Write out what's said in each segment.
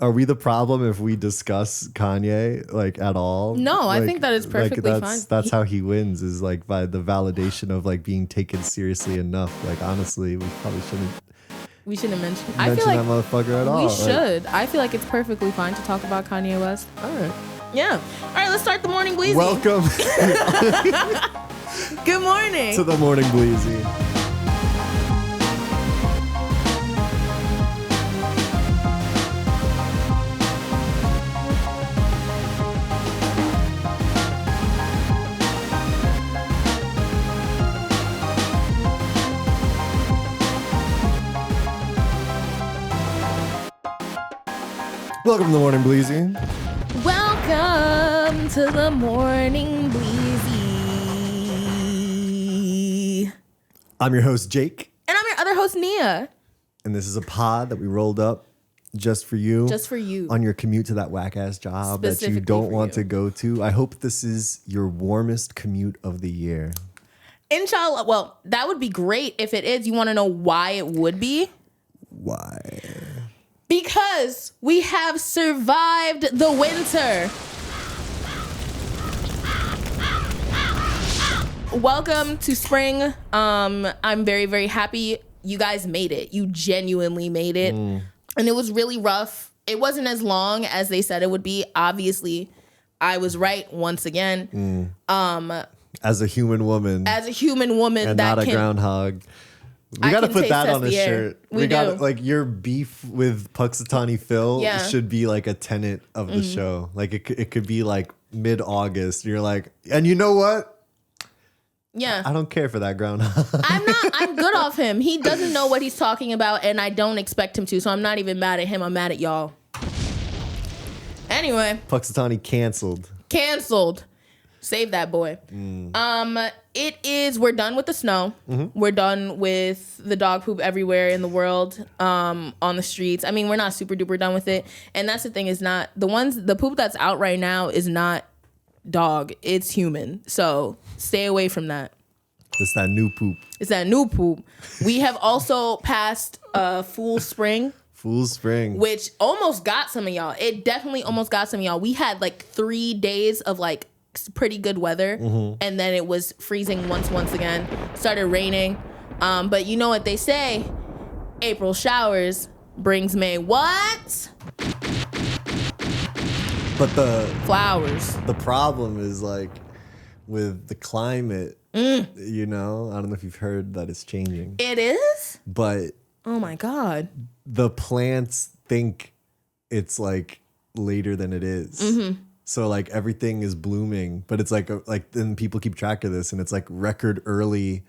Are we the problem if we discuss Kanye like at all? No, like, I think that is perfectly fine. That's how he wins, is like by the validation of like being taken seriously enough. Like honestly, we probably shouldn't. We shouldn't mention. I feel like that motherfucker at all. We should. I feel like it's perfectly fine to talk about Kanye West. All right. Yeah. All right. Let's start the morning Bleezy. Welcome. Good morning to the morning Bleezy. Welcome to the morning Bleezy. Welcome to the morning Bleezy. I'm your host Jake. And I'm your other host Nia. And this is a pod that we rolled up just for you. Just for you. On your commute to that whack ass job that you don't want to go to. I hope this is your warmest commute of the year. Inshallah. Well, that would be great if it is. You want to know why it would be? Why? Because we have survived the winter. Welcome to spring. I'm very, very happy you guys made it. You genuinely made it. And it was really rough. It wasn't as long as they said it would be. Obviously, I was right once again. As a human woman. And not a groundhog. We got to put that on a shirt. We got to, like, your beef with Puxatani Phil should be like a tenet of the show. Like it could be like mid-August. You're like, and you know what? Yeah. I don't care for that groundhog. I'm good off him. He doesn't know what he's talking about, and I don't expect him to, so I'm not even mad at him. I'm mad at y'all. Anyway. Puxatani canceled. Save that boy. We're done with the snow. We're done with the dog poop everywhere in the world, on the streets. I mean, we're not super duper done with it. And that's the thing, is not the poop that's out right now is not dog, it's human. So stay away from that. It's that new poop. We have also passed Fool Spring. Which almost got some of y'all. It definitely almost got some of y'all. We had like 3 days of like pretty good weather, and then it was freezing once again. Started raining, but you know what they say, April showers brings May what? But the flowers. The problem is, like, with the climate, you know, I don't know if you've heard that it's changing. It is? But oh my God, the plants think it's like later than it is. So like everything is blooming, but it's like then people keep track of this, and it's like record early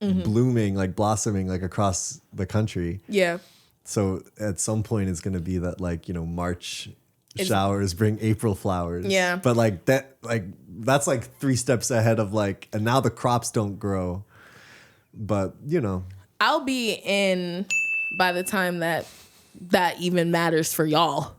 blooming, like blossoming, like across the country. Yeah. So at some point it's going to be that, like, you know, March showers bring April flowers. Yeah. But like that's like 3 steps ahead of like, and now the crops don't grow. But, you know, I'll be in by the time that even matters for y'all.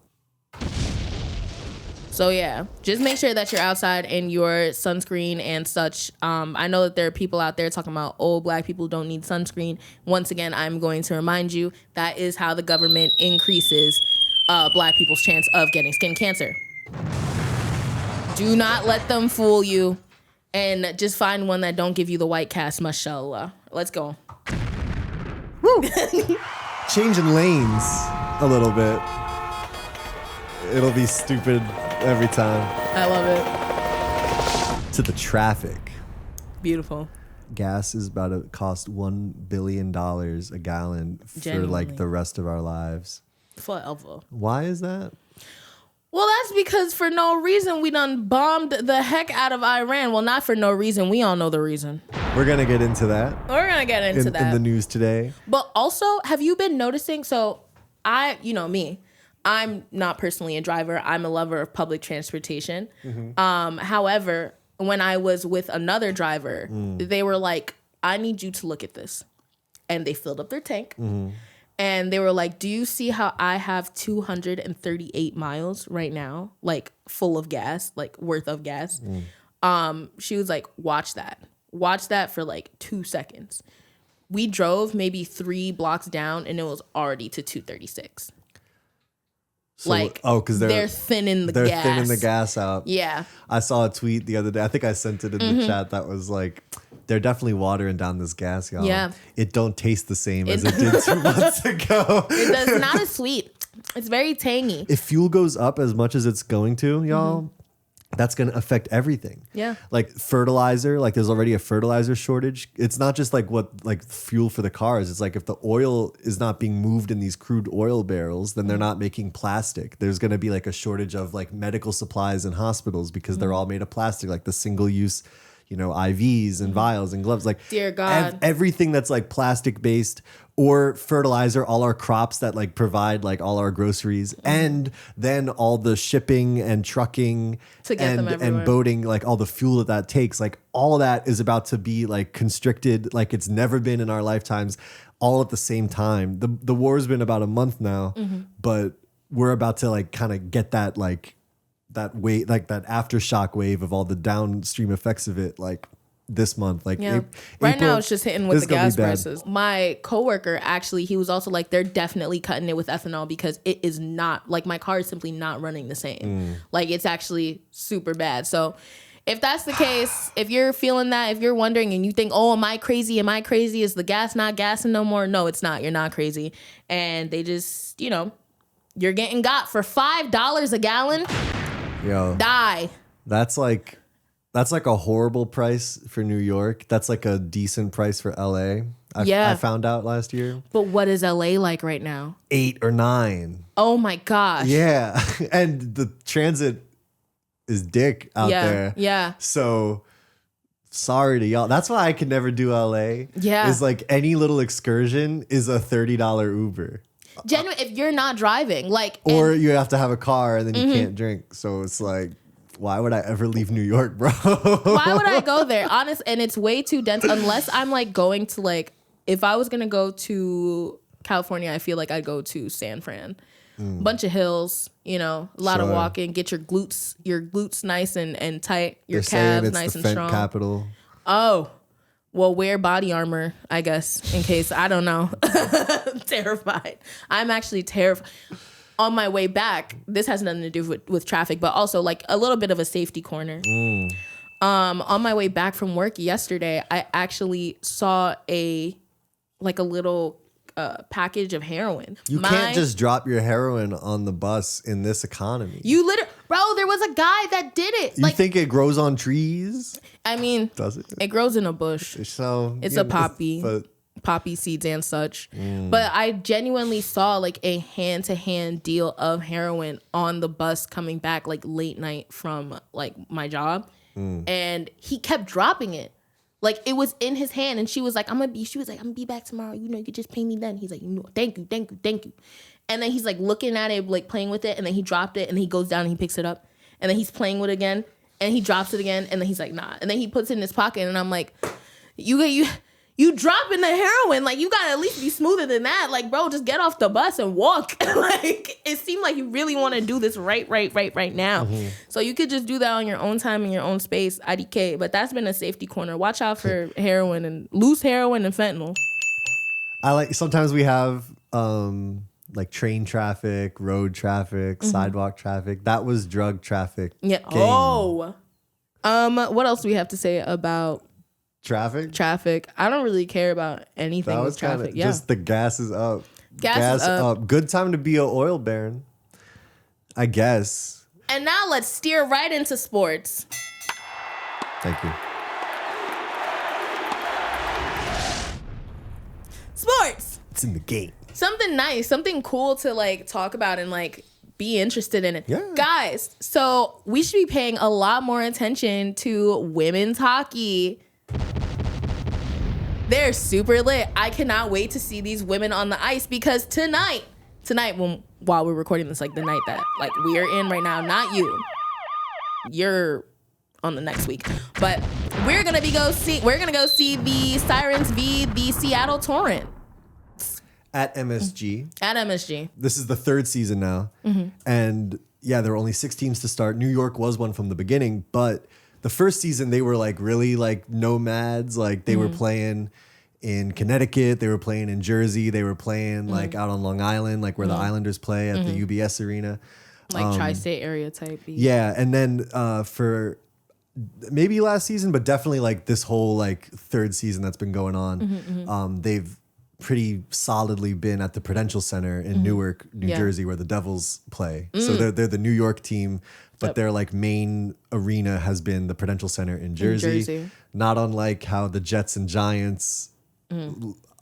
So yeah, just make sure that you're outside in your sunscreen and such. I know that there are people out there talking about, oh, black people don't need sunscreen. Once again, I'm going to remind you that is how the government increases black people's chance of getting skin cancer. Do not let them fool you, and just find one that don't give you the white cast, mashallah. Let's go. Woo! Changing lanes a little bit. It'll be stupid every time. I love it. To the traffic. Beautiful. Gas is about to cost $1 billion a gallon for like the rest of our lives. Forever. Why is that? Well, that's because for no reason we done bombed the heck out of Iran. Well, not for no reason. We all know the reason. We're going to get into that. In the news today. But also, have you been noticing? So you know me. I'm not personally a driver. I'm a lover of public transportation. However, when I was with another driver, they were like, I need you to look at this. And they filled up their tank. And they were like, do you see how I have 238 miles right now? Like full of gas, like worth of gas. She was like, watch that. Watch that for like 2 seconds. We drove maybe 3 blocks down and it was already to 236. So, like, because they're thinning the gas. They're thinning the gas out. Yeah. I saw a tweet the other day. I think I sent it in the chat that was like, they're definitely watering down this gas, y'all. Yeah. It don't taste the same as it did 2 months ago. It's not as sweet. It's very tangy. If fuel goes up as much as it's going to, y'all, that's going to affect everything. Yeah. Like fertilizer, like there's already a fertilizer shortage. It's not just like fuel for the cars. It's like if the oil is not being moved in these crude oil barrels, then they're not making plastic. There's going to be like a shortage of like medical supplies in hospitals because they're all made of plastic, like the single use, IVs and vials and gloves. Like, dear God, everything that's like plastic based or fertilizer, all our crops that like provide like all our groceries, and then all the shipping and trucking to get them everywhere. And boating, like all the fuel that takes, like all that is about to be like constricted like it's never been in our lifetimes, all at the same time. The war's been about a month now, but we're about to like kind of get that like that wave, like that aftershock wave of all the downstream effects of it, like this month. Like right now it's just hitting with the gas prices. My coworker, actually, he was also like, they're definitely cutting it with ethanol because it is not, like, my car is simply not running the same. Like, it's actually super bad. So if that's the case, if you're feeling that, if you're wondering and you think, oh, am I crazy? Is the gas not gassing no more? No, it's not. You're not crazy. And they just, you're getting got for $5 a gallon. Yo, die. That's like a horrible price for New York. That's like a decent price for LA. I found out last year. But what is LA like right now? 8 or 9. Oh my gosh. Yeah. And the transit is dick out there. Yeah. So sorry to y'all. That's why I can never do LA. Yeah. Is like any little excursion is a $30 Uber. Genuine, if you're not driving, like, or you have to have a car and then you can't drink. So it's like, why would I ever leave New York, bro? Why would I go there? Honest, and it's way too dense. Unless I'm like going to like, if I was gonna go to California, I feel like I'd go to San Fran. Bunch of hills, a lot of walking. Get your glutes nice and tight. Your calves nice and strong. Fent capital. Oh. Well, wear body armor, I guess, in case, I don't know. Terrified. I'm actually terrified. On my way back, this has nothing to do with traffic, but also like a little bit of a safety corner. On my way back from work yesterday, I actually saw a little package of heroin. You can't just drop your heroin on the bus in this economy. Bro, there was a guy that did it. You think it grows on trees? I mean, does it? It grows in a bush. So it's a poppy. Poppy seeds and such. But I genuinely saw like a hand-to-hand deal of heroin on the bus coming back like late night from like my job. And he kept dropping it. Like it was in his hand and she was like, I'm gonna be back tomorrow. You could just pay me then. He's like, thank you. And then he's like looking at it, like playing with it, and then he dropped it and he goes down and he picks it up. And then he's playing with it again and he drops it again and then he's like, nah. And then he puts it in his pocket and I'm like, you dropping the heroin, like you gotta at least be smoother than that. Like, bro, just get off the bus and walk. Like, it seemed like you really want to do this right now. So you could just do that on your own time in your own space, IDK. But that's been a safety corner. Watch out for heroin and loose heroin and fentanyl. Sometimes we have like train traffic, road traffic, sidewalk traffic. That was drug traffic. Yeah. Gang. Oh. What else do we have to say about Traffic. I don't really care about anything with traffic. Just the gas is up. Gas is up. Good time to be an oil baron, I guess. And now let's steer right into sports. Thank you. Sports. It's in the game. Something nice, something cool to like talk about and like be interested in it. Yeah. Guys, so we should be paying a lot more attention to women's hockey. They're super lit. I cannot wait to see these women on the ice because tonight, while we're recording this, like the night that like we're in right now, not you. You're on the next week, but we're gonna go see the Sirens v the Seattle Torrent at MSG. At MSG. This is the 3rd season now, and yeah, there were only 6 teams to start. New York was one from the beginning, but the first season they were like really like nomads, like they were playing in Connecticut. They were playing in Jersey. They were playing like out on Long Island, like where the Islanders play at the UBS Arena. Like tri-state area type beat. Yeah. And then for maybe last season, but definitely like this whole like third season that's been going on, they've pretty solidly been at the Prudential Center in Newark, New Jersey, where the Devils play. So they're the New York team, but their like main arena has been the Prudential Center in Jersey. Not unlike how the Jets and Giants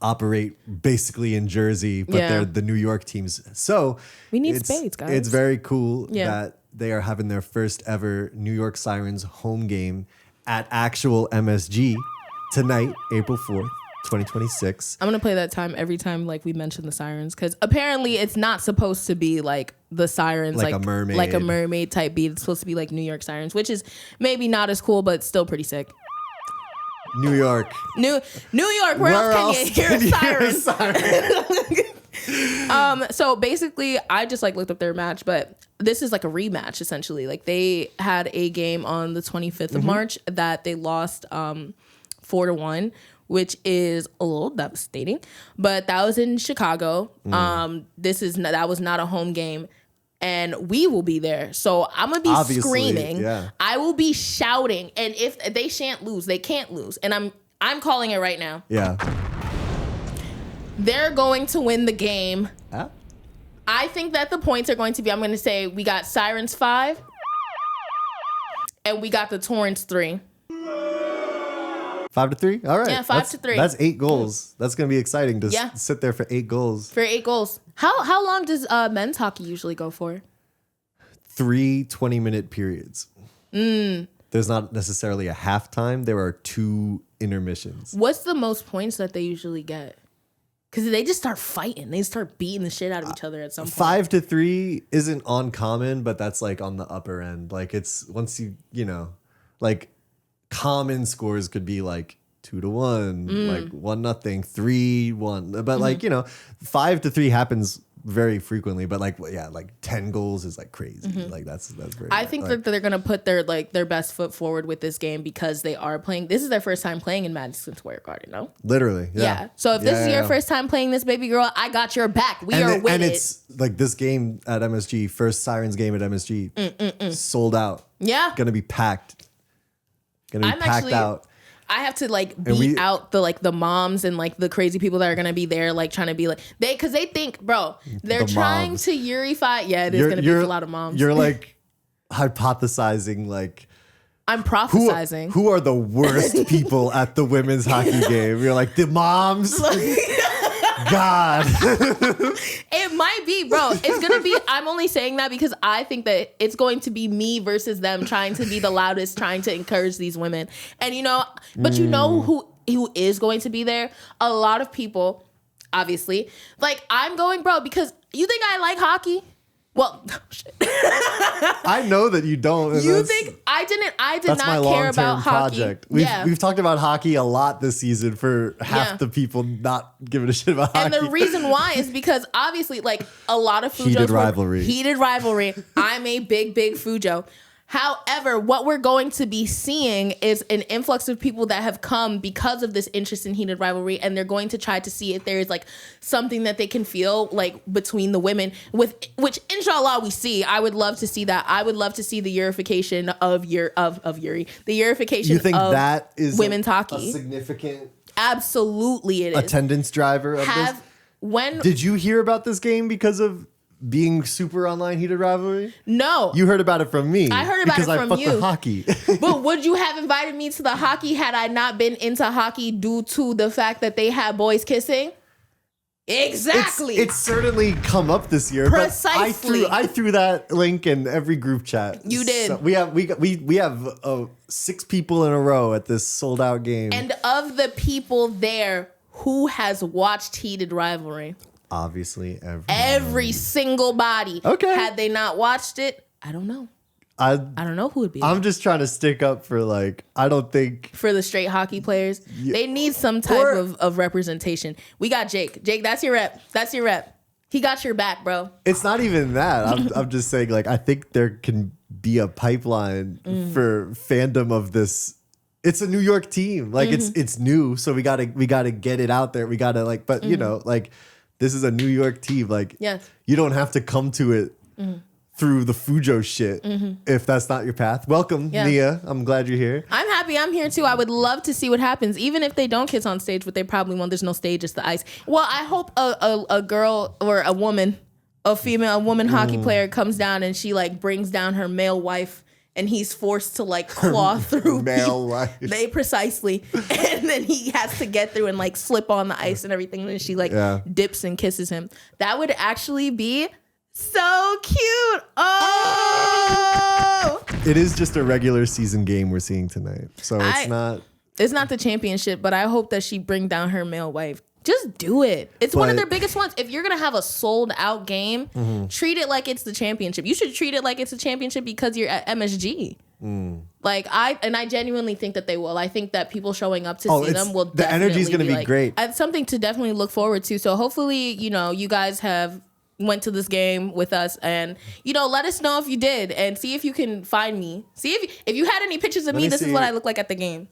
operate basically in Jersey, but they're the New York teams. So we need spades, guys. It's very cool that they are having their first ever New York Sirens home game at actual MSG tonight, April 4th. 2026. I'm gonna play that time every time like we mention the Sirens, because apparently it's not supposed to be like the Sirens like a mermaid type beat. It's supposed to be like New York Sirens, which is maybe not as cool, but still pretty sick. New York, where else can you hear sirens? So basically, I just like looked up their match, but this is like a rematch essentially. Like they had a game on the 25th of March that they lost 4-1. Which is a little devastating, but that was in Chicago. That was not a home game, and we will be there. So I'm gonna be screaming. Yeah. I will be shouting, and if they shan't lose, they can't lose, and I'm calling it right now. Yeah, they're going to win the game. I think that the points are going to be. I'm going to say we got Sirens 5, and we got the Torrents 3. 5-3. All right. Yeah, 5-3. That's 8 goals. That's gonna be exciting to sit there for 8 goals. How long does men's hockey usually go for? 3 20-minute periods. There's not necessarily a halftime. There are 2 intermissions. What's the most points that they usually get? Because they just start fighting. They start beating the shit out of each other at some point. 5-3 isn't uncommon, but that's like on the upper end. Like it's once like common scores could be like 2-1, like 1-0, 3-1. But like, 5-3 happens very frequently. But like, like 10 goals is like crazy. Like that's very. I think that they're gonna put their best foot forward with this game because they are playing. This is their first time playing in Madison Square Garden, no? Literally, yeah. So if this is your first time playing this, baby girl, I got your back. We are with it. And it's like this game at MSG, first Sirens game at MSG, sold out. Yeah, gonna be packed. Gonna be packed out. I have to like beat out the moms and like the crazy people that are gonna be there, like trying to be like because they think, bro, they're trying to Yurify. Yeah, it is gonna be a lot of moms. You're like hypothesizing, like I'm prophesizing. Who are the worst people at the women's hockey game? You're like the moms. God. It might be, bro. It's going to be, I'm only saying that because I think that it's going to be me versus them trying to be the loudest, trying to encourage these women. And but who is going to be there? A lot of people, obviously. Like, I'm going, bro, because you think I like hockey? Well, shit. I know that you don't. You think I did not care about hockey. Project. We've talked about hockey a lot this season for half the people not giving a shit about hockey. And the reason why is because obviously, like a lot of Fujos heated rivalry. I'm a big Fujo. However, what we're going to be seeing is an influx of people that have come because of this interest in heated rivalry, and they're going to try to see if there is like something that they can feel like between the women, with which inshallah we see. I would love to see that. I would love to see the Yurification of Yuri, the Yurification. You think of that is women's hockey a significant? Absolutely, it is attendance driver of this. Did you hear about this game because of being super online heated rivalry? No. You heard about it from me. I heard about it from you. Because I fuck with hockey. But would you have invited me to the hockey had I not been into hockey due to the fact that they had boys kissing? Exactly. It's certainly come up this year. Precisely. But I threw that link in every group chat. You did. So we have 6 people in a row at this sold out game. And of the people there, who has watched heated rivalry? Obviously, every single body. Okay. Had they not watched it, I don't know. I don't know who would be. I'm just trying to stick up for I don't think for the straight hockey players. Yeah. They need some type of representation. We got Jake. Jake, that's your rep. That's your rep. He got your back, bro. It's not even that. I'm just saying I think there can be a pipeline for fandom of this it's a New York team. Like it's new, so we gotta get it out there. We gotta like, but you know, like this is a New York team. Like you don't have to come to it through the Fujo shit if that's not your path. Welcome, Nia. I'm glad you're here. I'm happy I'm here too. I would love to see what happens, even if they don't kiss on stage, but they probably won't. There's no stage, it's the ice. Well, I hope a girl or a woman, a woman hockey player comes down and she like brings down her male wife and he's forced to like claw through male wife. They precisely. And then he has to get through and like slip on the ice and everything. And she like dips and kisses him. That would actually be so cute. Oh, it is just a regular season game we're seeing tonight. So it's not the championship, but I hope that she bring down her male wife. Just do it. It's one of their biggest ones. If you're going to have a sold out game, treat it like it's the championship. You should treat it like it's a championship because you're at MSG. Like I genuinely think that they will. I think that people showing up to see them will the energy is going to be great. It's something to definitely look forward to. So hopefully, you know, you guys have went to this game with us and, you know, let us know if you did and see if you can find me. See if you had any pictures of me, this is what I look like at the game.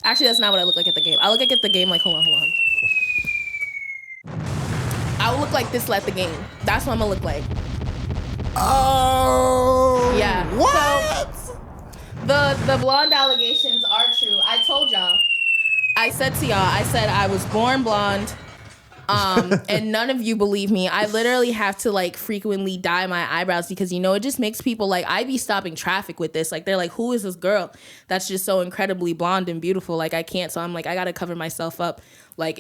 Actually, that's not what I look like at the game. I look like at the game like, hold on. I will look like this at the game. That's what I'm gonna look like. Oh. Yeah. What? So, the blonde allegations are true. I told y'all. I said to y'all, I said I was born blonde. And none of you believe me. I literally have to like frequently dye my eyebrows because, you know, it just makes people like, I be stopping traffic with this. Like, they're like, who is this girl that's just so incredibly blonde and beautiful? Like, I can't. So I'm like, I got to cover myself up. Like,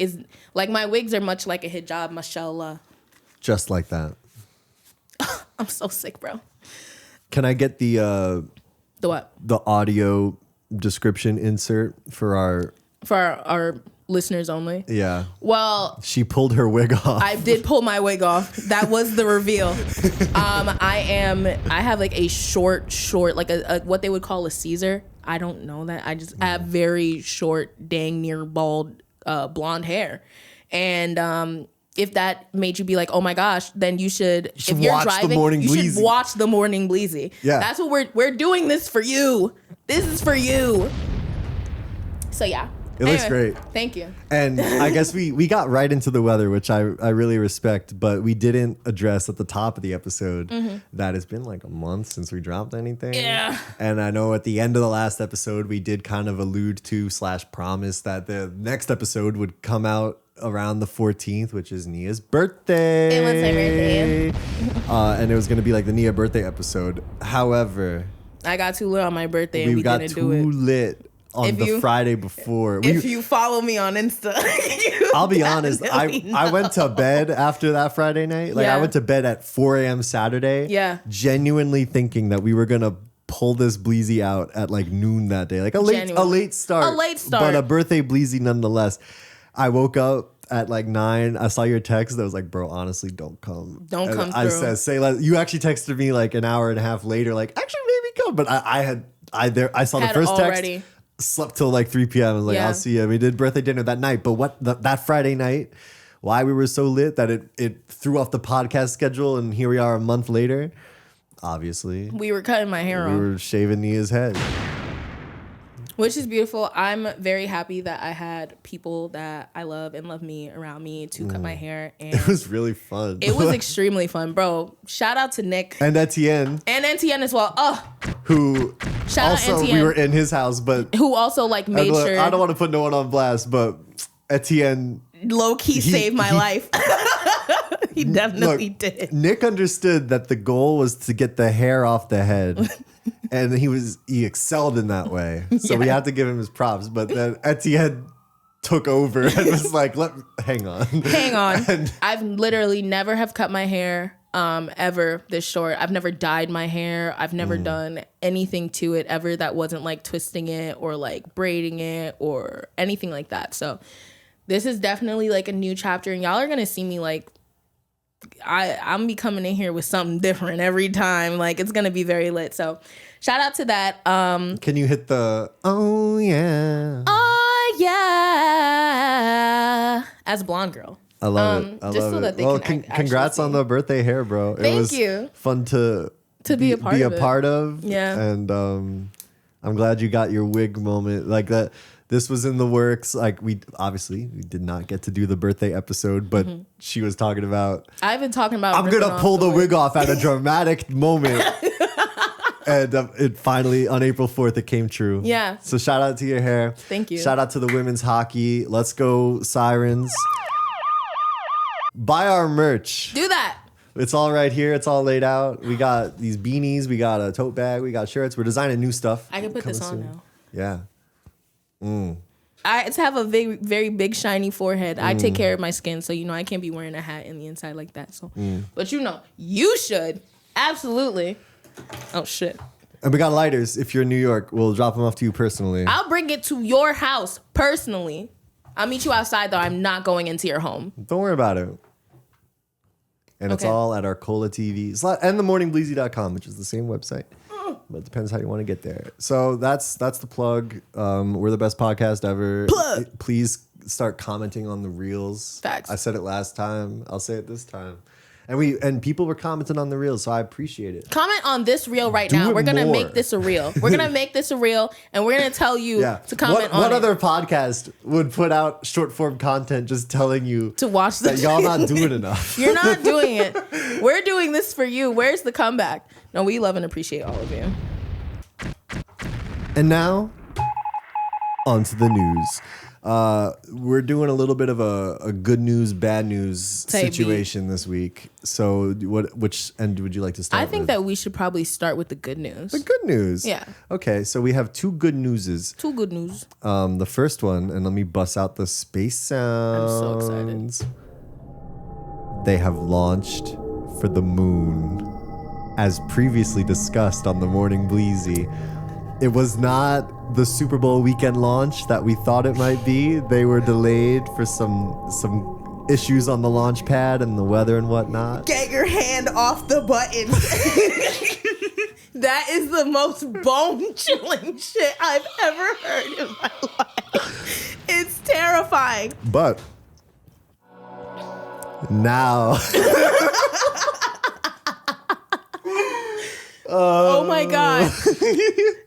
my wigs are much like a hijab, mashallah. Just like that. I'm so sick, bro. Can I get the what? The audio description insert for our listeners only? Yeah. Well, she pulled her wig off. I did pull my wig off. That was the reveal. I have like a short, like a what they would call a Caesar. I don't know that. I have very short, dang near bald, blonde hair. And if that made you be like, oh my gosh, then you should if you're driving, you should watch the morning Bleezy. Yeah. That's what we're doing this for you. This is for you. So yeah. It looks great. Thank you. And I guess we got right into the weather, which I really respect, but we didn't address at the top of the episode that it's been like a month since we dropped anything. Yeah. And I know at the end of the last episode, we did kind of allude to / promise that the next episode would come out around the 14th, which is Nia's birthday. It was my birthday. And it was going to be like the Nia birthday episode. However, I got too lit on my birthday and we didn't do it. We got too lit on the Friday before. If you follow me on Insta, I'll be honest. I went to bed after that Friday night. Like I went to bed at 4 a.m. Saturday. Yeah. Genuinely thinking that we were gonna pull this Bleezy out at like noon that day. Like a late start. But a birthday Bleezy nonetheless. I woke up at like 9. I saw your text that was like, bro, honestly, don't come. Don't come through. I said, say less. You actually texted me like an hour and a half later, like, actually maybe come. But I saw the first text. Slept till like 3 p.m. I was like, I'll see you. We did birthday dinner that night. But that Friday night, why we were so lit that it threw off the podcast schedule, and here we are a month later. Obviously, we were cutting my hair off. We were shaving Nia's head. Which is beautiful. I'm very happy that I had people that I love and love me around me to cut my hair. And it was really fun. It was extremely fun, bro. Shout out to Nick. And Etienne. And Etienne as well. Who shout also, out Etienne. We were in his house, but who also like made sure. I don't want to put no one on blast, but Etienne low-key saved my life. He definitely did. Nick understood that the goal was to get the hair off the head. And he excelled in that way. So we had to give him his props. But then Etienne took over and was like, hang on. And I've literally never have cut my hair ever this short. I've never dyed my hair. I've never done anything to it ever that wasn't like twisting it or like braiding it or anything like that. So this is definitely like a new chapter. And y'all are going to see me like, I'm be coming in here with something different every time. Like it's gonna be very lit. So shout out to that. Can you hit the oh yeah as a blonde girl? I love it. I love it. Well, congrats on the birthday hair, bro. Thank you. Fun to be a part of. Part of. Yeah. And I'm glad you got your wig moment. Like that. This was in the works. Like we did not get to do the birthday episode, but she was talking about. I've been talking about. I'm gonna pull the wig off at a dramatic moment, and it finally on April 4th it came true. Yeah. So shout out to your hair. Thank you. Shout out to the women's hockey. Let's go Sirens. Buy our merch. Do that. It's all right here. It's all laid out. We got these beanies. We got a tote bag. We got shirts. We're designing new stuff. I can put this on soon. now. Yeah. I have a very, very big shiny forehead. I take care of my skin, so I can't be wearing a hat in the inside like that. So, but you should absolutely. Oh shit! And we got lighters. If you're in New York, we'll drop them off to you personally. I'll bring it to your house personally. I'll meet you outside though. I'm not going into your home. Don't worry about it. And it's all at Arcola TV and themorningbleezy.com, which is the same website. But it depends how you want to get there. So that's the plug. We're the best podcast ever. Plug. Please start commenting on the reels. Facts. I said it last time. I'll say it this time. And people were commenting on the reels, so I appreciate it. Comment on this reel right now. We're gonna make this a reel. We're gonna make this a reel, and we're gonna tell you to comment on it. What other podcast would put out short form content just telling you to watch that y'all not doing enough? You're not doing it. We're doing this for you. Where's the comeback? No, we love and appreciate all of you. And now, on to the news. We're doing a little bit of a good news, bad news situation this week. So, which end would you like to start with? I think that we should probably start with the good news. The good news? Yeah. Okay, so we have two good newses. Two good news. The first one, and let me bust out the space sounds. I'm so excited. They have launched for the moon, as previously discussed on the Morning Bleezy. It was not the Super Bowl weekend launch that we thought it might be. They were delayed for some issues on the launch pad and the weather and whatnot. Get your hand off the button. That is the most bone-chilling shit I've ever heard in my life. It's terrifying. But now... Oh my God.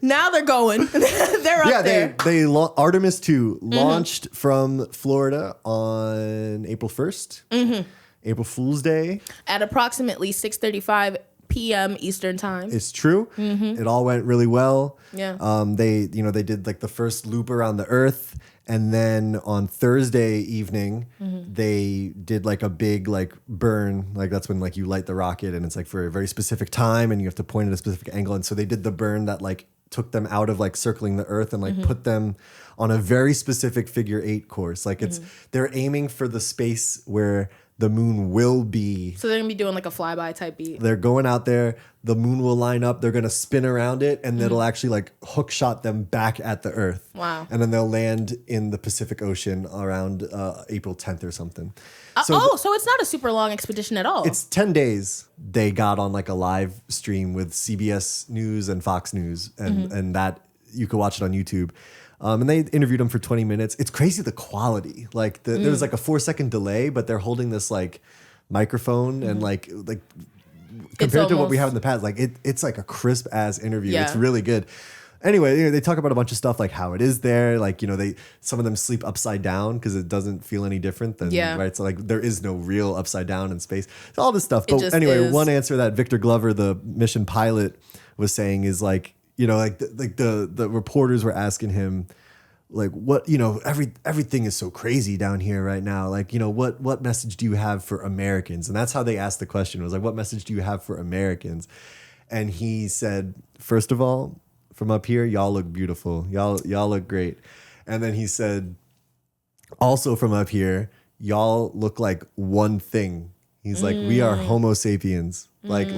Now they're going. They're up there. They Artemis II launched from Florida on April 1st. April Fool's Day. At approximately 6:35 p.m. Eastern time. It's true. It all went really well. Yeah. They did like the first loop around the Earth. And then on Thursday evening, they did like a big like burn. Like that's when like you light the rocket and it's like for a very specific time and you have to point at a specific angle. And so they did the burn that like took them out of like circling the Earth and like put them on a very specific figure 8 course. Like they're aiming for the space where the moon will be. So they're going to be doing like a flyby type beat. They're going out there. The moon will line up. They're going to spin around it and it'll actually like hook shot them back at the Earth. Wow. And then they'll land in the Pacific Ocean around April 10th or something. So it's not a super long expedition at all. It's 10 days. They got on like a live stream with CBS News and Fox News and that you could watch it on YouTube. And they interviewed him for 20 minutes. It's crazy the quality. Like there was like a 4-second delay, but they're holding this like microphone and like compared to what we have in the past, like it's like a crisp ass interview. Yeah. It's really good. Anyway, they talk about a bunch of stuff like how it is there. Like, some of them sleep upside down because it doesn't feel any different than, right? So like there is no real upside down in space. So all this stuff. But anyway, one answer that Victor Glover, the mission pilot, was saying is like, the reporters were asking him, like, what, everything is so crazy down here right now. Like, what message do you have for Americans? And that's how they asked the question. It was like, what message do you have for Americans? And he said, first of all, from up here, y'all look beautiful. Y'all look great. And then he said, also from up here, y'all look like one thing. He's like, we are Homo sapiens. Like,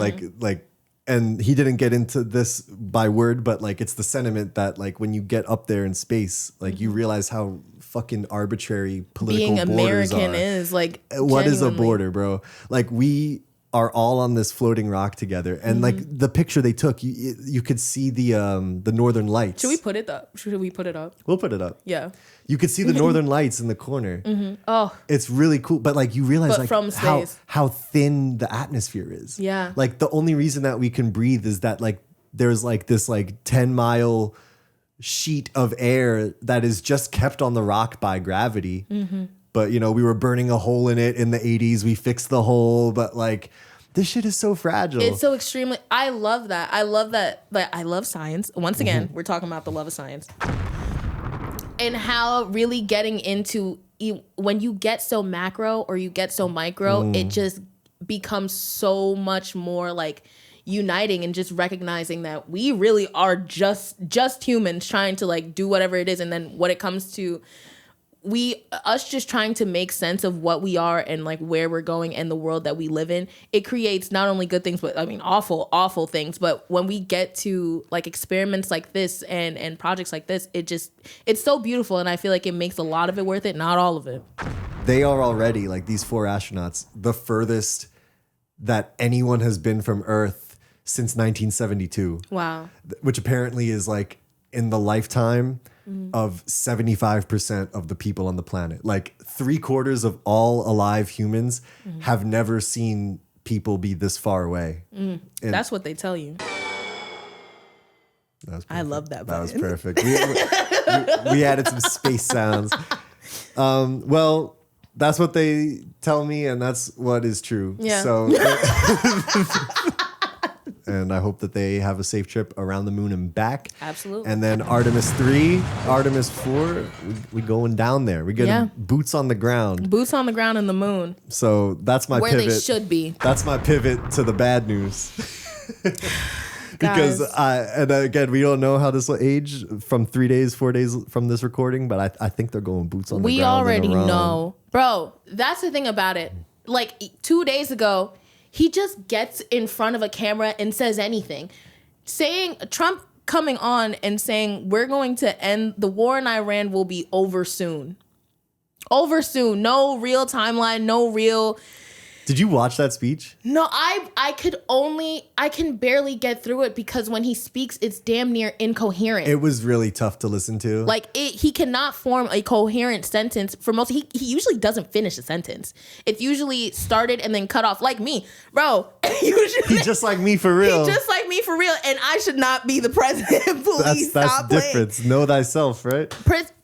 and he didn't get into this by word, but like it's the sentiment that like when you get up there in space, like you realize how fucking arbitrary political being borders American are. is like what is a genuinely. border, bro? Like we are all on this floating rock together, and like the picture they took, you could see the northern lights. Should we put it up? Should we put it up? We'll put it up. Yeah. You could see the northern lights in the corner. Oh, it's really cool, but like you realize But like from space. how thin the atmosphere is. Yeah. Like the only reason that we can breathe is that like there's like this like 10-mile sheet of air that is just kept on the rock by gravity. But, you know, we were burning a hole in it in the 80s. We fixed the hole. But, like, this shit is so fragile. It's so extremely. I love that. I love that. Like, I love science. Once again, we're talking about the love of science. And how really getting into when you get so macro or you get so micro, it just becomes so much more like uniting and just recognizing that we really are just humans trying to like do whatever it is. And then when it comes to us just trying to make sense of what we are and like where we're going and the world that we live in, it creates not only good things, but I mean, awful things. But when we get to like experiments like this and projects like this, it's so beautiful. And I feel like it makes a lot of it worth it. Not all of it. They are already, like, these 4 astronauts, the furthest that anyone has been from Earth since 1972. Wow. Which apparently is like in the lifetime of 75% of the people on the planet. Like 3/4 of all alive humans have never seen people be this far away. That's what they tell you. That was I love that. That was perfect. We added some space sounds. Well, that's what they tell me, and that's what is true. Yeah. So, and I hope that they have a safe trip around the moon and back. Absolutely. And then Artemis III, Artemis IV, we going down there. We getting boots on the ground. Boots on the ground in the moon. So that's my where pivot. They should be. That's my pivot to the bad news. Because and again, we don't know how this will age from 3 days, 4 days from this recording, but I think they're going boots on the ground. We already know. Bro, that's the thing about it. Like 2 days ago, he just gets in front of a camera and says anything. Saying Trump coming on and saying we're going to end the war in Iran will be over soon. Over soon. No real timeline, no real. Did you watch that speech? No, I can barely get through it because when he speaks, it's damn near incoherent. It was really tough to listen to. Like he cannot form a coherent sentence for most. He usually doesn't finish a sentence. It's usually started and then cut off, like me, bro. Usually, he's just like me for real. He's just like me for real, and I should not be the president. Please that's stop the difference. playing. Know thyself, right?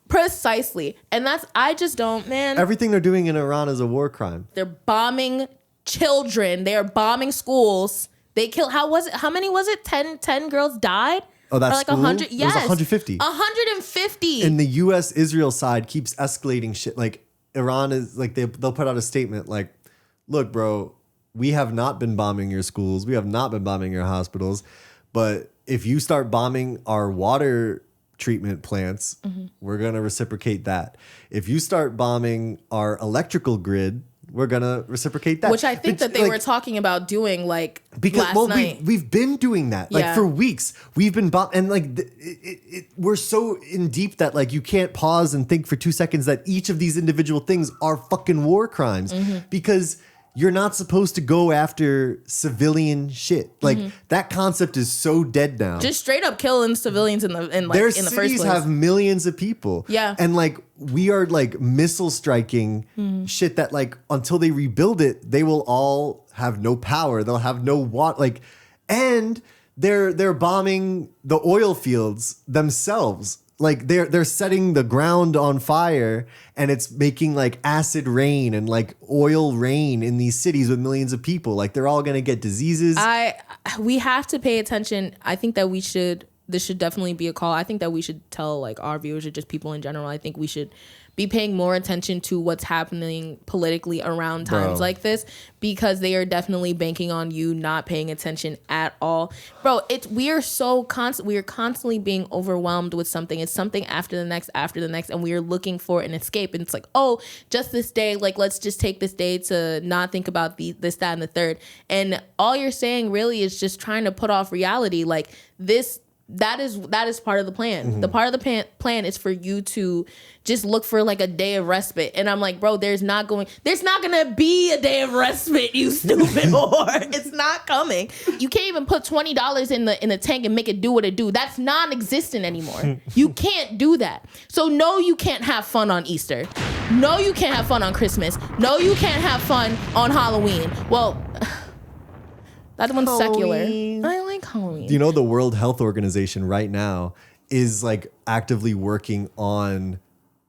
Precisely. And I just don't, man. Everything they're doing in Iran is a war crime. They're bombing children. They're bombing schools. They killed, how many was it? 10 girls died? Oh, that's like 100? Yes. It was 150. 150. And the U.S.-Israel side keeps escalating shit. Like, Iran is, like, they'll put out a statement like, look, bro, we have not been bombing your schools. We have not been bombing your hospitals. But if you start bombing our water treatment plants, we're going to reciprocate that. If you start bombing our electrical grid, we're going to reciprocate that. Which I think that they were talking about doing like last night. We've been doing that like for weeks. We've been and like we're so in deep that like you can't pause and think for 2 seconds that each of these individual things are fucking war crimes because you're not supposed to go after civilian shit. Like that concept is so dead now. Just straight up killing civilians in the first place. Cities have millions of people. Yeah. And like we are like missile striking shit that like until they rebuild it, they will all have no power. They'll have no water. Like, and they're bombing the oil fields themselves. Like they're setting the ground on fire and it's making like acid rain and like oil rain in these cities with millions of people. Like they're all gonna get diseases. We have to pay attention. I think that this should definitely be a call. I think that we should tell like our viewers or just people in general. I think we should be paying more attention to what's happening politically around times like this because they are definitely banking on you not paying attention at all. Bro, we are constantly being overwhelmed with something. It's something after the next, and we are looking for an escape. And it's like, oh, just this day, like let's just take this day to not think about this, that, and the third. And all you're saying really is just trying to put off reality. Like that is part of the plan. The part of the plan is for you to just look for like a day of respite. And I'm like, bro, there's not gonna be a day of respite, you stupid whore. It's not coming. You can't even put $20 in the tank and make it do what it do. That's non-existent anymore. You can't do that. So no, you can't have fun on Easter. No, you can't have fun on Christmas. No, you can't have fun on Halloween. Well, that one's secular. I like Halloween. You know, the World Health Organization right now is like actively working on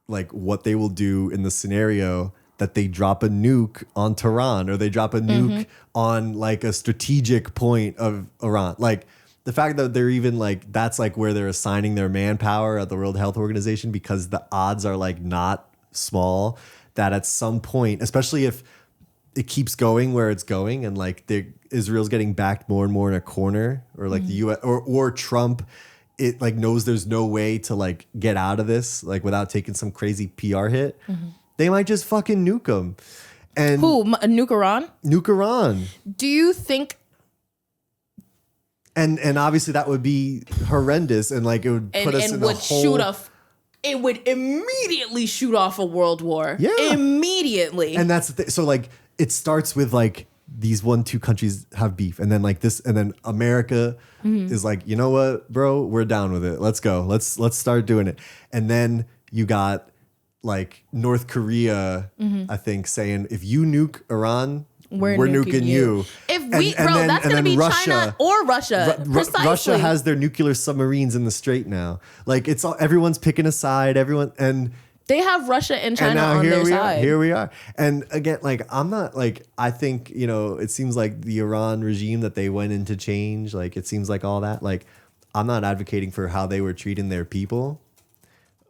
like what they will do in the scenario that they drop a nuke on Tehran or they drop a nuke on like a strategic point of Iran. Like the fact that they're even like, that's like where they're assigning their manpower at the World Health Organization, because the odds are like not small that at some point, especially if it keeps going where it's going and like Israel's getting backed more and more in a corner, or like the US or Trump, it like knows there's no way to like get out of this like without taking some crazy PR hit. They might just fucking nuke them. And nuke Iran? Nuke Iran. Do you think? And obviously that would be horrendous, and like it would put us in a whole. It would immediately shoot off a world war. Yeah, immediately. And that's the thing. So like it starts with like these 1-2 countries have beef, and then like this, and then America is like, you know what, bro, we're down with it. Let's go. Let's start doing it. And then you got like North Korea, I think, saying if you nuke Iran, we're nuking you. If we, that's going to be Russia, China or Russia. Precisely. Russia has their nuclear submarines in the Strait now. Like it's all, everyone's picking a side. Everyone, and they have Russia and China on their side. Here we are. And again, like I'm not like, I think, you know, it seems like the Iran regime that they went in to change, like it seems like all that, like I'm not advocating for how they were treating their people.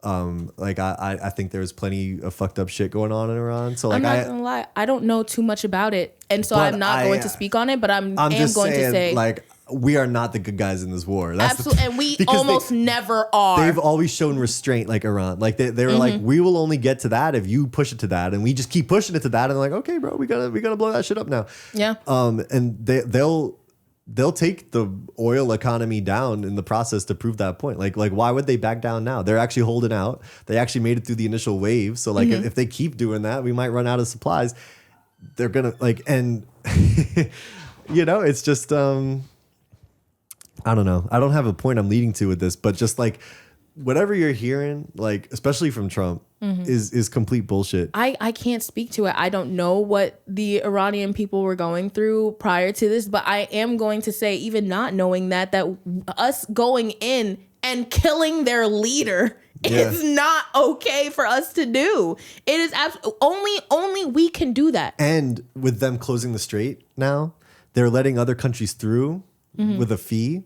Like I think there's plenty of fucked up shit going on in Iran. So like I'm not gonna lie, I don't know too much about it, and so I'm not going to speak on it. But I'm just going to say, like, we are not the good guys in this war. That's absolutely, and we almost never are. They've always shown restraint, like Iran. Like they were like, we will only get to that if you push it to that, and we just keep pushing it to that. And they're like, okay, bro, we gotta blow that shit up now. Yeah. And they'll take the oil economy down in the process to prove that point. Like why would they back down now? They're actually holding out. They actually made it through the initial wave. So like if they keep doing that, we might run out of supplies. They're gonna like, and you know, it's just I don't know. I don't have a point I'm leading to with this, but just like whatever you're hearing, like especially from Trump, is complete bullshit. I can't speak to it. I don't know what the Iranian people were going through prior to this, but I am going to say, even not knowing that us going in and killing their leader is not okay for us to do. It is only we can do that. And with them closing the strait now, they're letting other countries through with a fee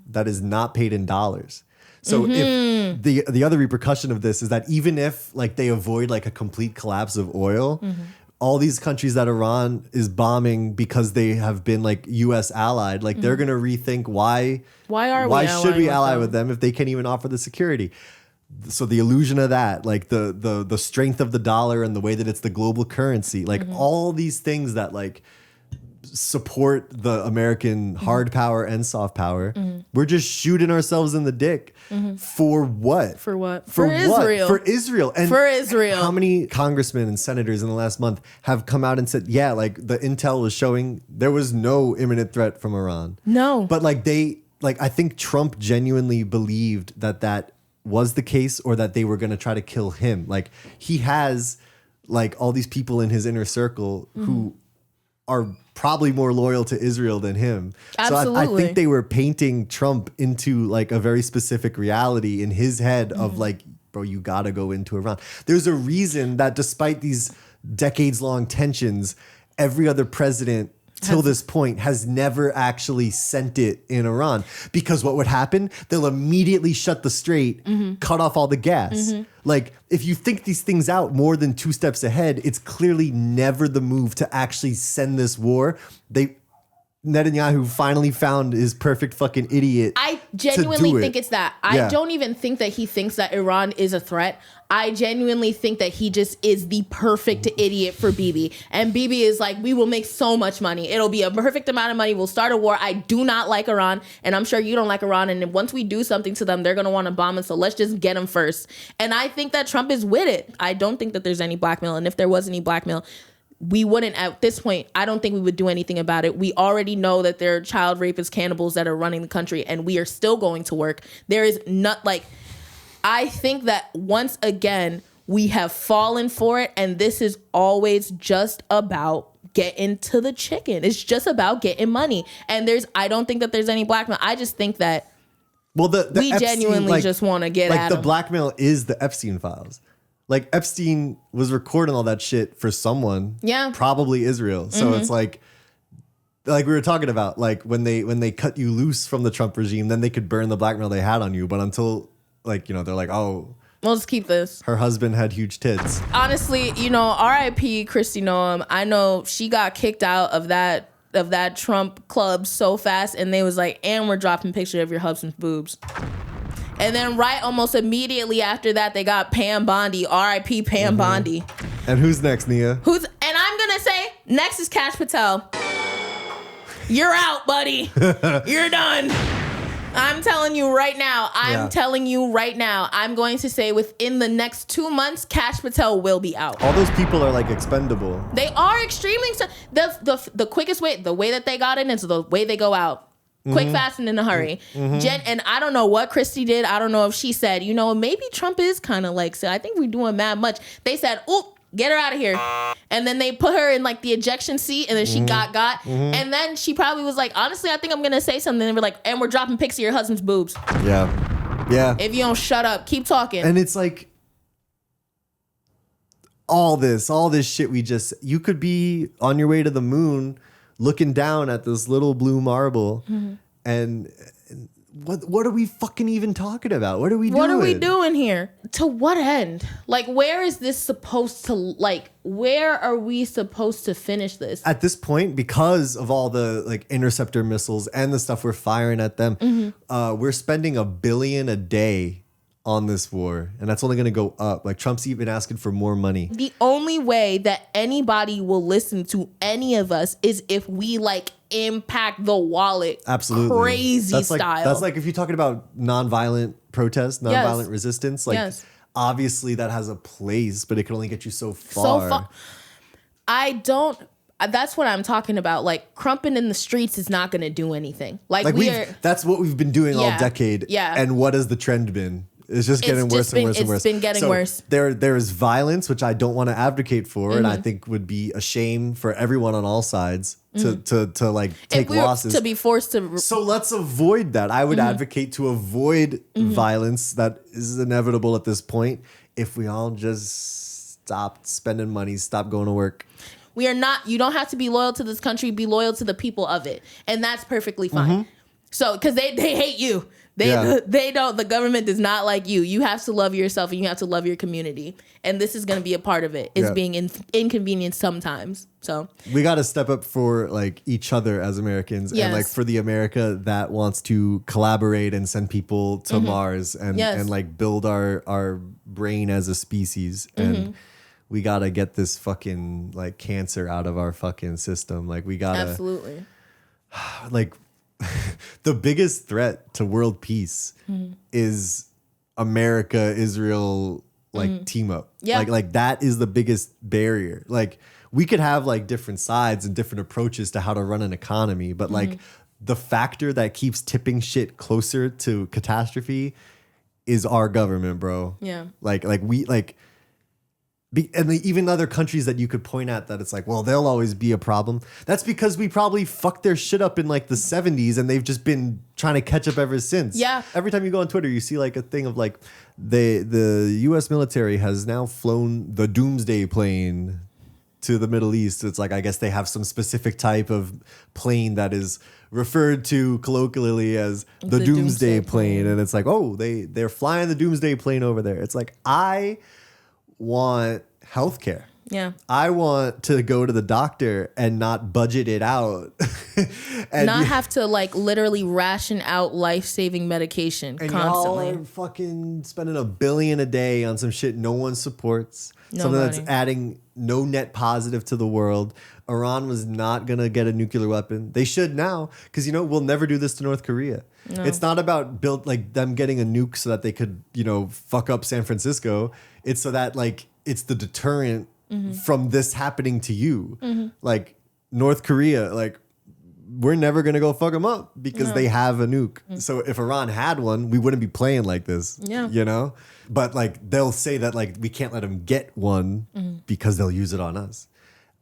that is not paid in dollars. So if the other repercussion of this is that even if like they avoid like a complete collapse of oil, all these countries that Iran is bombing because they have been like US allied, like they're going to rethink why should we ally with them if they can't even offer the security? So the illusion of that, like the strength of the dollar and the way that it's the global currency, like all these things that like support the American hard power and soft power. We're just shooting ourselves in the dick. For what? For what? For Israel. For Israel. And for Israel. How many congressmen and senators in the last month have come out and said, yeah, like the intel was showing there was no imminent threat from Iran. No. But like I think Trump genuinely believed that was the case, or that they were going to try to kill him. Like he has like all these people in his inner circle who are probably more loyal to Israel than him. Absolutely. So I think they were painting Trump into like a very specific reality in his head of like, bro, you gotta go into Iran. There's a reason that despite these decades long tensions, every other president till this point has never actually sent it in Iran, because what would happen? They'll immediately shut the strait, cut off all the gas. Like if you think these things out more than 2 steps ahead, it's clearly never the move to actually send this war. Netanyahu finally found his perfect fucking idiot. I genuinely think it's that. I don't even think that he thinks that Iran is a threat. I genuinely think that he just is the perfect idiot for Bibi. And Bibi is like, we will make so much money. It'll be a perfect amount of money. We'll start a war. I do not like Iran, and I'm sure you don't like Iran. And once we do something to them, they're going to want to bomb us. So let's just get them first. And I think that Trump is with it. I don't think that there's any blackmail. And if there was any blackmail, we wouldn't, at this point, I don't think we would do anything about it. We already know that there are child rapists, cannibals that are running the country, and we are still going to work. There is not like, I think that once again, we have fallen for it, and this is always just about getting to the chicken. It's just about getting money. And I don't think that there's any blackmail. I just think that Well, the we Epstein, genuinely like, just want to get at the him. blackmail is the Epstein files. Like Epstein was recording all that shit for someone. Yeah. Probably Israel. So it's like we were talking about, like when they cut you loose from the Trump regime, then they could burn the blackmail they had on you. But until they're like, oh, we'll just keep this. her husband had huge tits. Honestly, R.I.P. Kristi Noem. I know she got kicked out of that Trump club so fast, and they was like, and we're dropping pictures of your husband's boobs. And then almost immediately after that, they got Pam Bondi. R.I.P. Pam Bondi. And who's next, Nia? And I'm gonna say next is Kash Patel. You're out, buddy. You're done. I'm telling you right now. I'm going to say within the next 2 months, Kash Patel will be out. All those people are like expendable. They are extremely. The quickest way, the way that they got in is the way they go out. Quick, fast, and in a hurry. And I don't know what Kristi did. I don't know if she said, maybe Trump is kind of like, so I think we're doing mad much. They said, oop, get her out of here. And then they put her in like the ejection seat, and then she got. And then she probably was like, honestly, I think I'm going to say something. And we're like, and we're dropping pics of your husband's boobs. Yeah. Yeah. If you don't shut up, keep talking. And it's like all this shit you could be on your way to the moon looking down at this little blue marble and what are we fucking even talking about? What are we doing? What are we doing here? To what end? Like, where is this supposed to, where are we supposed to finish this? At this point, because of all the interceptor missiles and the stuff we're firing at them, we're spending $1 billion a day on this war, and that's only going to go up. Like, Trump's even asking for more money. The only way that anybody will listen to any of us is if we impact the wallet. Absolutely. Crazy style. That's like if you're talking about nonviolent protest, nonviolent resistance, obviously that has a place, but it can only get you so far. That's what I'm talking about. Crumping in the streets is not going to do anything. That's what we've been doing all decade. Yeah. And what has the trend been? It's just getting worse and worse and worse. It's been getting worse. There is violence, which I don't want to advocate for, and I think would be a shame for everyone on all sides to take losses. To be forced to. So let's avoid that. I would advocate to avoid violence that is inevitable at this point if we all just stopped spending money, stop going to work. We are not. You don't have to be loyal to this country. Be loyal to the people of it, and that's perfectly fine. So, because they hate you. They don't. The government does not like you. You have to love yourself, and you have to love your community. And this is going to be a part of it. It's being inconvenienced sometimes. So we got to step up for each other as Americans, and for the America that wants to collaborate and send people to Mars and build our brain as a species. And we got to get this fucking cancer out of our fucking system. We got to absolutely the biggest threat to world peace is America, Israel, team up. Yeah. That is the biggest barrier. We could have different sides and different approaches to how to run an economy, but the factor that keeps tipping shit closer to catastrophe is our government, bro. Yeah. And even other countries that you could point at that it's well, they'll always be a problem. That's because we probably fucked their shit up in the 70s and they've just been trying to catch up ever since. Yeah. Every time you go on Twitter, you see a thing of the U.S. military has now flown the Doomsday plane to the Middle East. It's I guess they have some specific type of plane that is referred to colloquially as the Doomsday plane. And it's they're flying the Doomsday plane over there. It's I want healthcare. Yeah. I want to go to the doctor and not budget it out. And not have to literally ration out life-saving medication and constantly. Y'all are fucking spending $1 billion a day on some shit no one supports. Something that's adding no net positive to the world. Iran was not going to get a nuclear weapon. They should now, because we'll never do this to North Korea. No. It's not about them getting a nuke so that they could, fuck up San Francisco. It's so that it's the deterrent from this happening to you. North Korea, we're never going to go fuck them up because they have a nuke. So if Iran had one, we wouldn't be playing like this, But they'll say that we can't let them get one because they'll use it on us.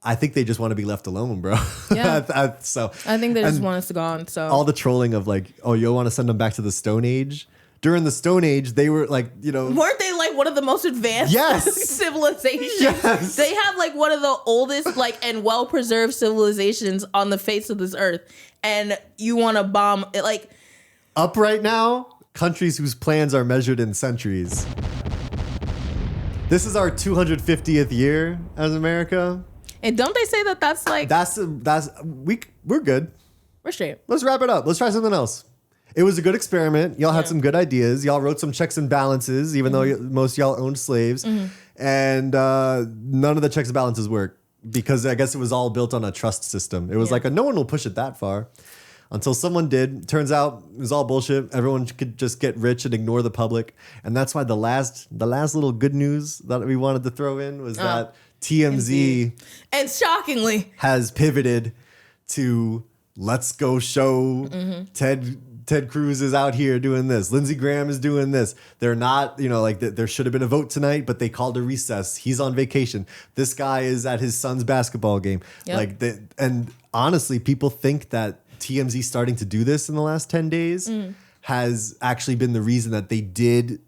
I think they just want to be left alone, bro. Yeah. So I think they just want us to go on. So all the trolling of like, oh, you want to send them back to the Stone Age? During the Stone Age, they were like, weren't they like one of the most advanced civilizations? Yes. They have like one of the oldest like and well preserved civilizations on the face of this earth, and you want to bomb it like up right now? Countries whose plans are measured in centuries. This is our 250th year as America. And don't they say that that's like we're good. We're straight. Let's wrap it up. Let's try something else. It was a good experiment. Y'all had some good ideas. Y'all wrote some checks and balances, even though most y'all owned slaves. And none of the checks and balances work because I guess it was all built on a trust system. It was like no one will push it that far until someone did. Turns out it was all bullshit. Everyone could just get rich and ignore the public. And that's why the last little good news that we wanted to throw in was that TMZ and shockingly has pivoted to let's go show Ted Cruz is out here doing this. Lindsey Graham is doing this. They're not, there should have been a vote tonight, but they called a recess. He's on vacation. This guy is at his son's basketball game. Yep. And honestly, people think that TMZ starting to do this in the last 10 days has actually been the reason that they did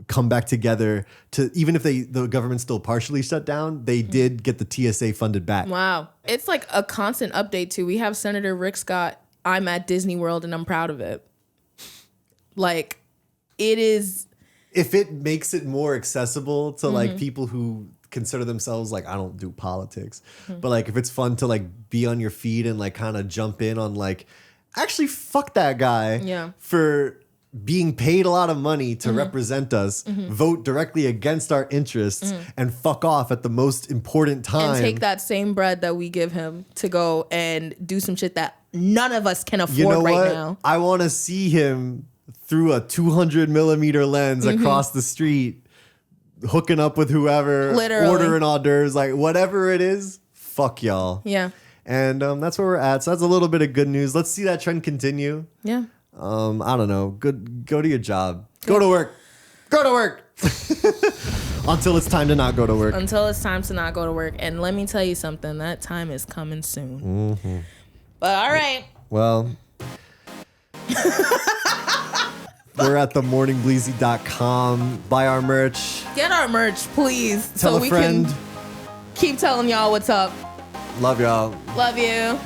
come back together to, even if the government still partially shut down, they did get the TSA funded back. Wow. It's like a constant update too. We have Senator Rick Scott. I'm at Disney World and I'm proud of it. Like it is. If it makes it more accessible to like people who consider themselves like, I don't do politics, but like if it's fun to like be on your feet and like kind of jump in on like, actually fuck that guy for being paid a lot of money to represent us, vote directly against our interests, and fuck off at the most important time. And take that same bread that we give him to go and do some shit that none of us can afford now. I want to see him through a 200 millimeter lens across the street, hooking up with whoever, ordering hors d'oeuvres, like whatever it is, fuck y'all. Yeah. And that's where we're at. So that's a little bit of good news. Let's see that trend continue. Yeah. I don't know. Go to your job. Go to work. Go to work. Until it's time to not go to work. Until it's time to not go to work. And let me tell you something. That time is coming soon. But all right. Well, we're at themorningbleezy.com. Buy our merch. Get our merch, please. Tell a friend. Can keep telling y'all what's up. Love y'all. Love you.